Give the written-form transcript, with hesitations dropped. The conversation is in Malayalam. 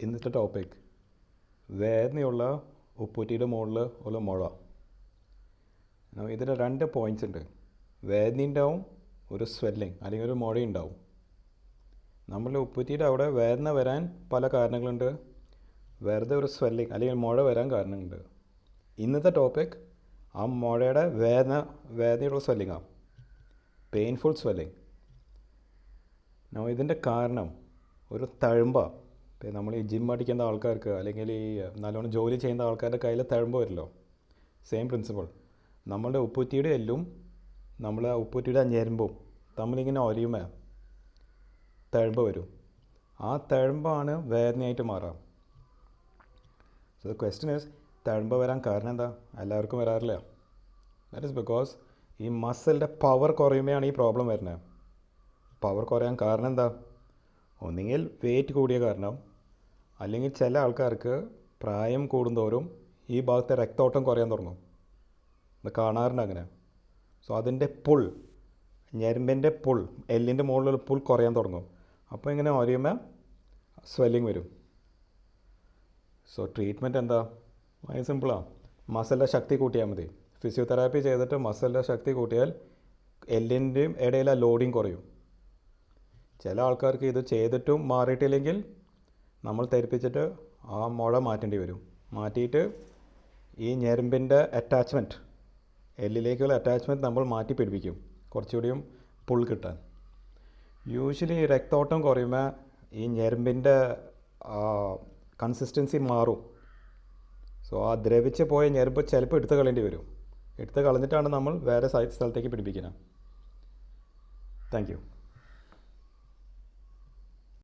ഇന്നത്തെ ടോപ്പിക് വേദനയുള്ള ഉപ്പൂറ്റിയുടെ മുകളിൽ ഉള്ള മുഴ. ഇതിൽ 2 പോയിൻറ്റ്സ് ഉണ്ട്. വേദന ഉണ്ടാവും, ഒരു സ്വെല്ലിങ് അല്ലെങ്കിൽ ഒരു മുഴ ഉണ്ടാവും. നമ്മൾ ഉപ്പൂറ്റിയുടെ അവിടെ വേദന വരാൻ പല കാരണങ്ങളുണ്ട്, വെറുതെ ഒരു സ്വെല്ലിങ് അല്ലെങ്കിൽ മുഴ വരാൻ കാരണമുണ്ട്. ഇന്നത്തെ ടോപ്പിക് ആ മുഴയുടെ വേദനയുള്ള സ്വെല്ലിങ്ങാണ്, പെയിൻഫുൾ സ്വെല്ലിങ്. ഇതിൻ്റെ കാരണം ഒരു തഴമ്പ. നമ്മൾ ഈ ജിം അടിക്കുന്ന ആൾക്കാർക്ക് അല്ലെങ്കിൽ ഈ നല്ലോണം ജോലി ചെയ്യുന്ന ആൾക്കാരുടെ കയ്യിൽ തഴമ്പ് വരുമല്ലോ, സെയിം പ്രിൻസിപ്പിൾ. നമ്മളുടെ ഉപ്പൂറ്റിയുടെ എല്ലും നമ്മളെ ഉപ്പൂറ്റിയുടെ ഞരമ്പും തമ്മിലിങ്ങനെ ഒരയുമേ തഴമ്പ് വരും. ആ തഴമ്പാണ് വേദനയായിട്ട് മാറാം. സോ ദ ക്വസ്റ്റ്യൻ ഈസ്, തഴമ്പ് വരാൻ കാരണം എന്താ? എല്ലാവർക്കും വരാറില്ല. ദാറ്റ് ഈസ് ബിക്കോസ് ഈ മസിലിൻ്റെ പവർ കുറയുമ്പോഴാണ് ഈ പ്രോബ്ലം വരുന്നത്. പവർ കുറയാൻ കാരണം എന്താ? ഒന്നുകിൽ വെയിറ്റ് കൂടിയ കാരണം, അല്ലെങ്കിൽ ചില ആൾക്കാർക്ക് പ്രായം കൂടുന്തോറും ഈ ഭാഗത്തെ രക്തോട്ടം കുറയാൻ തുടങ്ങും. ഇത് കാണാറുണ്ട് അങ്ങനെ. സോ അതിൻ്റെ പുൾ, ഞരമ്പിൻ്റെ പുൾ, എല്ലിൻ്റെ മുകളിലുള്ള പുൾ കുറയാൻ തുടങ്ങും. അപ്പോൾ ഇങ്ങനെ ഒരയുമ്പോൾ സ്വെല്ലിങ് വരും. സോ ട്രീറ്റ്മെൻറ്റ് എന്താ? വളരെ സിമ്പിളാണ്. മസിലിൻ്റെ ശക്തി കൂട്ടിയാൽ മതി. ഫിസിയോതെറാപ്പി ചെയ്തിട്ട് മസിലിൻ്റെ ശക്തി കൂട്ടിയാൽ എല്ലിൻ്റെയും ഇടയിൽ ആ ലോഡിങ് കുറയും. ചില ആൾക്കാർക്ക് ഇത് ചെയ്തിട്ടും മാറിയിട്ടില്ലെങ്കിൽ നമ്മൾ ധരിപ്പിച്ചിട്ട് ആ മുഴ മാറ്റേണ്ടി വരും. മാറ്റിയിട്ട് ഈ ഞരമ്പിൻ്റെ അറ്റാച്ച്മെൻറ്റ്, എല്ലിലേക്കുള്ള അറ്റാച്ച്മെൻറ്റ് നമ്മൾ മാറ്റി പിടിപ്പിക്കും, കുറച്ചുകൂടിയും പുൾ കിട്ടാൻ. യൂഷ്വലി രക്തോട്ടം കുറയുമ്പോൾ ഈ ഞരമ്പിൻ്റെ കൺസിസ്റ്റൻസി മാറും. സോ ആ ദ്രവിച്ച് പോയ ഞരമ്പ് ചിലപ്പോൾ എടുത്ത് കളയേണ്ടി വരും. എടുത്ത് കളഞ്ഞിട്ടാണ് നമ്മൾ വേറെ സ്ഥലത്തേക്ക് പിടിപ്പിക്കുന്നത്. Thank you.